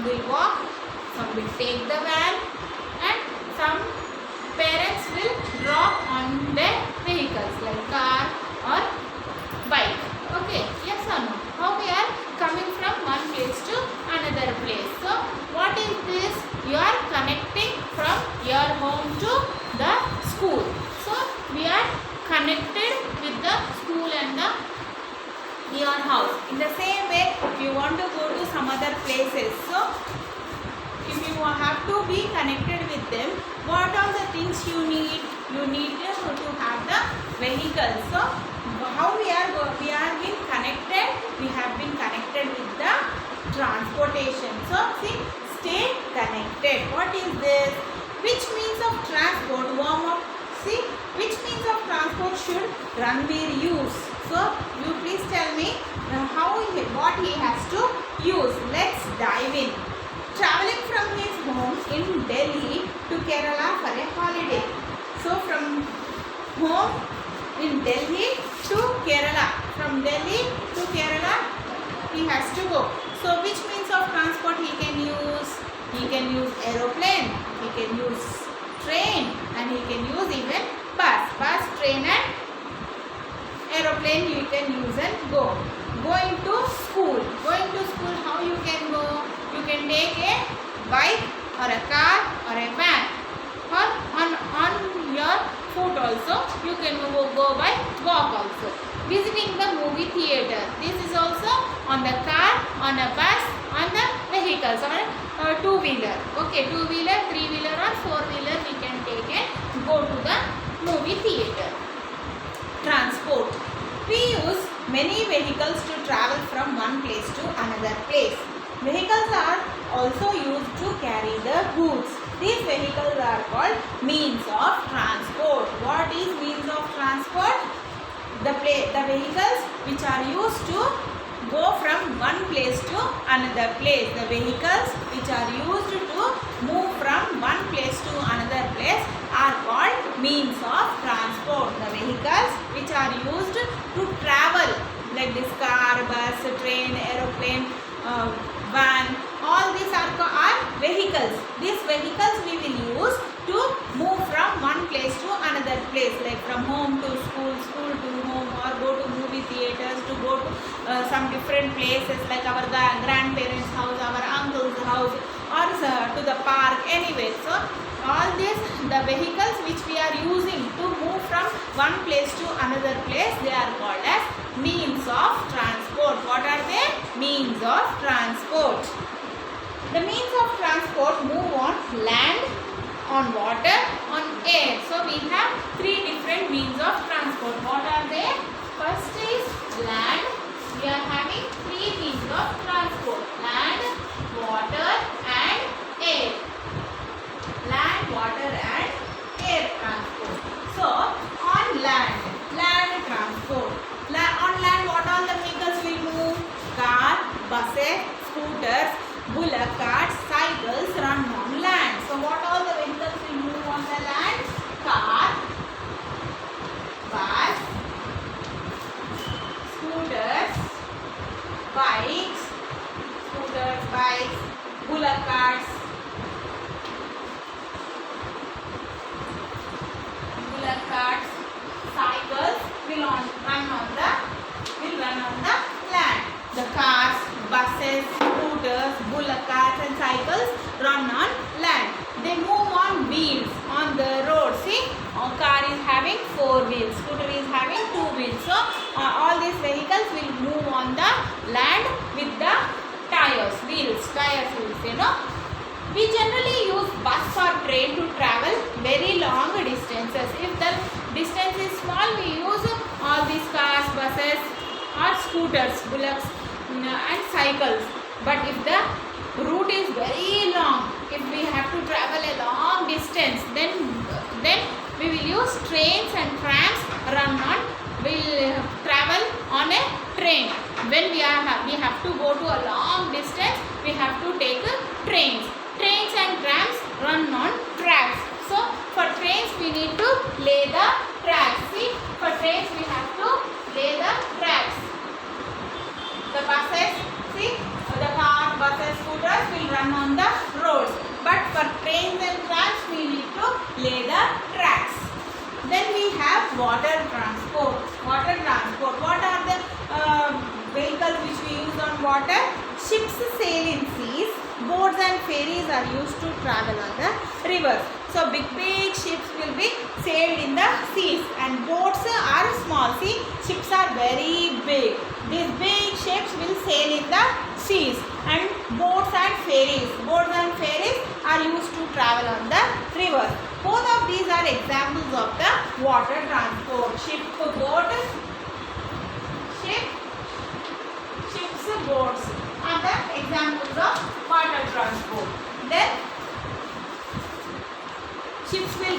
some will walk, some will take the van, and some parents will drop on their vehicles like car or bike. Okay, yes or no? How we are coming from one place to another place. So what is this? You are connecting from your home to the school. So we are connected with the school and the your house. In the same way, if you want to go to some other places, so if you have to be connected with them, what are the things you need? You need to have the vehicle. So how we are been connected? We have been connected with the transportation. So see, stay connected. What is this? Which means of transport? Warm up. See, which means of transport should Ranveer use? So you please tell me what he has to use. Let's dive in. Traveling from his home in Delhi to Kerala for a holiday. So from home in Delhi to Kerala. From Delhi to Kerala he has to go. So which means of transport he can use? He can use aeroplane, he can use train, and he can use even bus. Bus, train and aeroplane you can use and go. Going to school. Going to school, how you can go? You can take a bike or a car or a van, or on your foot also. You can go by walk also. Visiting the movie theater. This is also on the car, on a bus, on the vehicles or two-wheeler. Okay, two-wheeler, three-wheeler or four-wheeler we can take and go to the movie theater. Transport. We use many vehicles to travel from one place to another place. Vehicles are also used to carry the goods. These vehicles are called means of transport. What is means of transport? The vehicles which are used to go from one place to another place. The vehicles which are used to move from one place to another place are called means of transport. The vehicles which are used to travel like this car, bus, train, aeroplane, van, all these are vehicles. These vehicles we will use to move from one place to another place, like from home to school, school to home, or go to movie theaters, to go to some different places like our grandparents' house, our uncle's house, or to the park, anyway. So all these, the vehicles which we are using to move from one place to another place, they are called as means of transport. What are they? Means of transport. The means of transport move on land, on water, on air. So we have three different means of transport. What are they? First is land. We are having three means of transport: land, water and air. Land, water and air transport. So on land transport. On land, what all the vehicles will move? Car, buses, scooters, bullock carts, cycles run on land. So what all the vehicles will move on the land? Car, bus, scooters, bikes, bullock carts, cycles will run on the land. The cars, buses, scooters, bullock carts and cycles run on land. They move on wheels on the road. See, a car is having 4 wheels, scooter is having 2 wheels. So all these vehicles will move on the land with the tires, wheels, you know. We generally use bus or train to travel very long distances. If the distance is small, we use all these cars, buses or scooters, bullocks and cycles. But if the route is very long, if we have to travel a long distance, then we will use trains and trams will travel on a train. When we have to go to a long distance, we have to take trains. Trains and trams run on tracks. So for trains we need to lay the tracks. See, for trains we have to lay the tracks. The buses, see, the car, buses, scooters will run on the roads. But for trains and trams, we need to lay the tracks. Then we have water transport. Water transport. What are the vehicles which we use on water? Ships sail in seas. Boats and ferries are used to travel on the rivers. So big ships will be sailed in the seas, and boats are small. See, ships are very big. These big ships will sail in the seas, and boats and ferries are used to travel on the rivers. Both of these are examples of the water transport. Ships, boats are the examples of water transport. Then ships will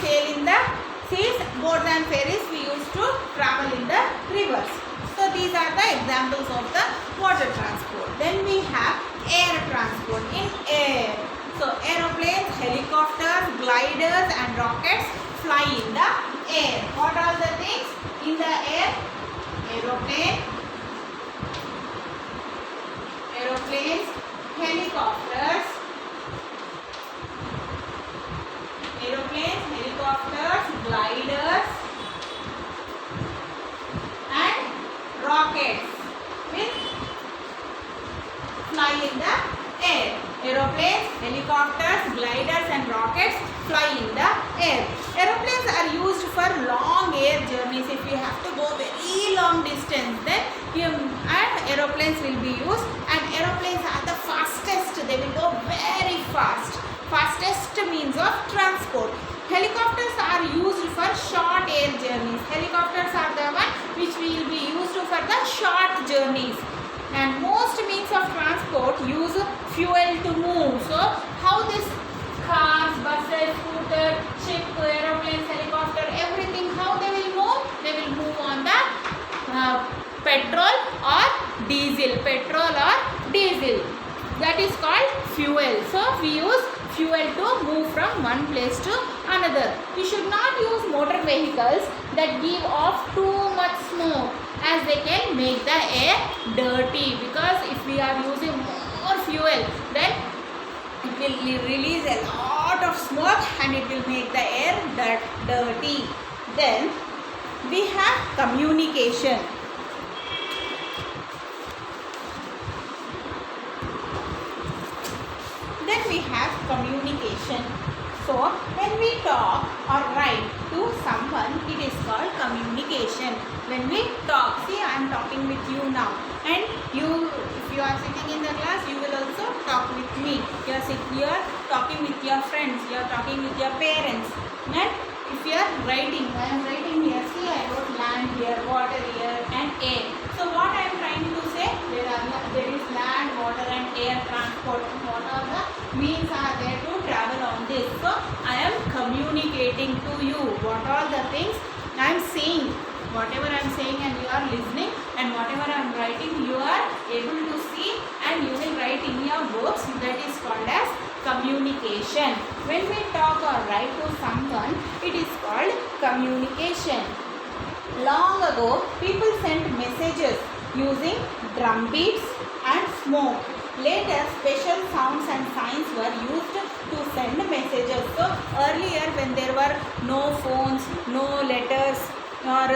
sail in the seas. Boats and ferries we used to travel in the rivers. So these are the examples of the water transport. Then we have air transport. In air, so aeroplanes, helicopters, gliders and rockets fly in the air. What are the things in the air? Aeroplanes, helicopters, gliders and rockets will fly in the air. Aeroplanes, helicopters, gliders and rockets fly in the air. Aeroplanes are used for long air journeys. If you have to go very long distance, then aeroplanes will be used, and aeroplanes are the fastest. They will go very fast. Fastest means of transport. Helicopters are used for short air journeys. Helicopters are the one which will be used for the short journeys. And most means of transport use fuel to move. So how this cars, buses, scooter, ship, aeroplanes, helicopter, everything, how they will move? They will move on the petrol or diesel. That is called fuel. So we use fuel to move from one place to another. We should not use motor vehicles that give off too much smoke, as they can make the air dirty. Because if we are using more fuel, then it will release a lot of smoke and it will make the air dirty. Then we have communication. So when we talk or write to someone, it is called communication. When we talk, see, I am talking with you now, and if you are sitting in the class, you will also talk with me. You are talking with your friends, you are talking with your parents. And if you are writing, I am writing here. See, I wrote land here, water here, and air. So what I am trying to say, there is land, water and air transport. What are the means are there to travel on this? So I am communicating to you what all the things I am saying. Whatever I am saying and you are listening, and whatever I am writing you are able to see and you will write in your books. That is called as communication. When we talk or write to someone, it is called communication. Long ago, people sent messages using drum beats and smoke. Later, special sounds and signs were used to send messages. So earlier, when there were no phones, no letters or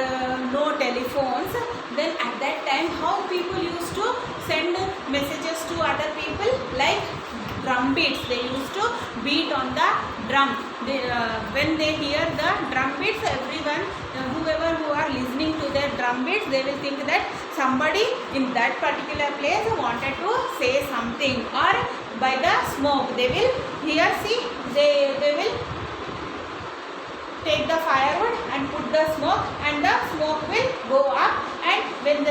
no telephones, then at that time how people used to send messages to other people? Like drum beats. They used to beat on the drum. When they hear the drum beats, everyone, whoever who are listening to their drum beats, they will think that somebody in that particular place wanted to say something. Or by the smoke, they will hear, see, they will take the firewood and put the smoke, and the smoke will go up, and when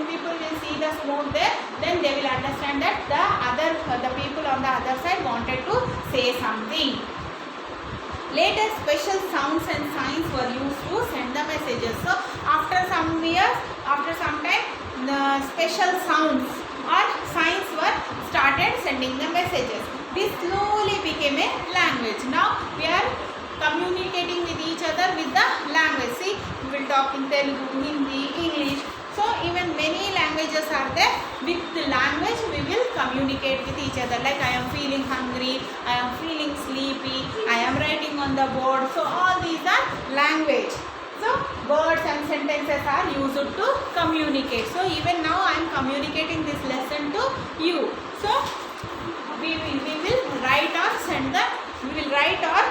people will see the smoke there, then they will understand that the people on the other side wanted to say something. Later, special sounds and signs were used to send the messages. So after some years, after some time, the special sounds or signs were started sending the messages. This slowly became a language. Now we are communicating with each other with the language. See, we will talk in Telugu, Hindi, English. So even many languages languages are there. With the language we will communicate with each other. Like I am feeling hungry, I am feeling sleepy, I am writing on the board. So all these are language. So words and sentences are used to communicate. So even now I am communicating this lesson to you. So we will write or send the, we will write or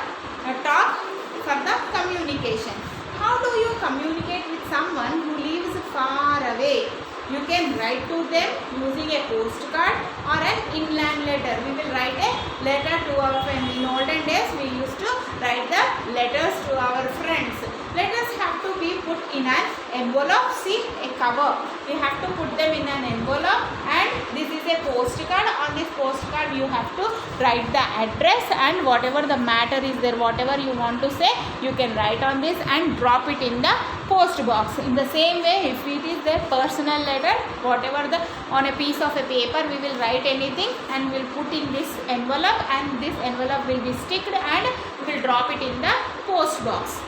talk for the communication. How do you communicate with someone who lives far away? You can write to them using a postcard or an inland letter. We will write a letter to our friends. In olden days we used to write the letters to our friends. Letters have to be put in an envelope. See, a cover. We have to put them in an envelope, and this is a postcard. On this postcard you have to write the address and whatever the matter is there, whatever you want to say, you can write on this and drop it in the post box. In the same way, if it is the personal letter, whatever the, on a piece of a paper we will write anything and we will put in this envelope, and this envelope will be sticked and we will drop it in the post box.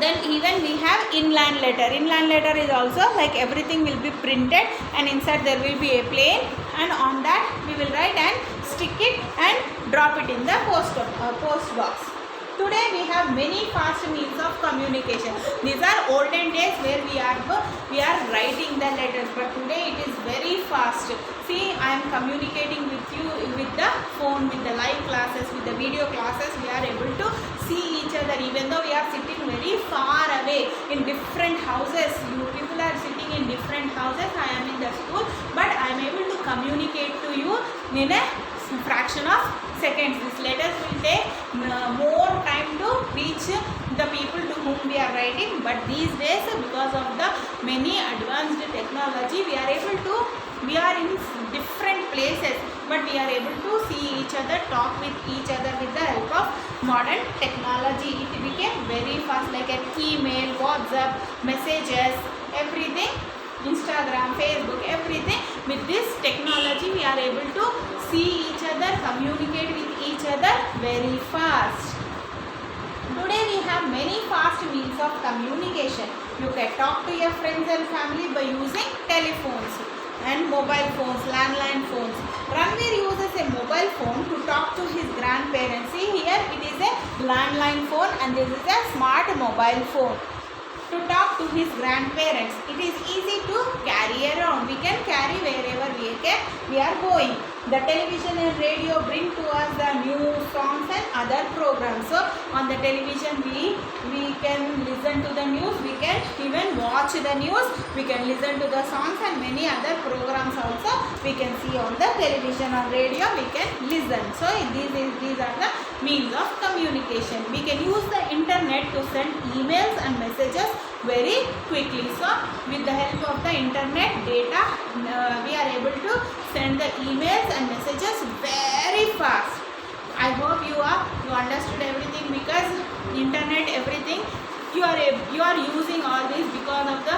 Then even we have inland letter. Inland letter is also like everything will be printed, and inside there will be a plane, and on that we will write and stick it and drop it in the post box. Today we have many fast means of communication. These are olden days where we are writing the letters, but today it is very fast. See, I am communicating with you with the phone, with the live classes, with the video classes. We are able to see each other even though we are sitting very far away in different houses. You people are sitting in different houses. I am in the school, but I am able to communicate to you in a fraction of seconds. These letters will take more time to reach the people to whom we are writing, but these days because of the many advanced technology we are in different places, but we are able to see each other, talk with each other with the help of modern technology. It became very fast, like an email, WhatsApp, messages, everything, Instagram, Facebook, everything. With this technology we are able to see each other, communicate with each other very fast. Today we have many fast means of communication. You can talk to your friends and family by using telephones and mobile phones, landline phones. Ranveer uses a mobile phone to talk to his grandparents. See, here it is a landline phone and this is a smart mobile phone. To talk to his grandparents, it is easy to carry around. We can carry wherever we are going. The television and radio bring to us the news, songs and other programs. So on the television we can listen to the news, we can even watch the news, we can listen to the songs and many other programs also we can see on the television or radio, we can listen. So these are the means of communication. We can use the internet to send emails and messages very quickly. So with the help of the internet data we are able to send the emails and messages very fast. I hope you understood everything, because internet, everything you are using all this because of the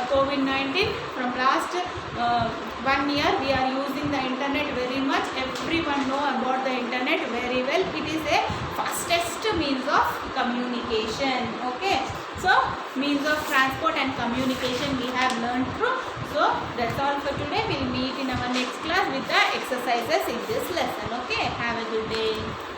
COVID-19. From last 1 year we are using the internet very much. Everyone know about the internet very well. It is a fastest means of communication. Okay, so means of transport and communication we have learned through. So that's all for today. We'll meet in our next class with the exercises in this lesson. Okay, have a good day.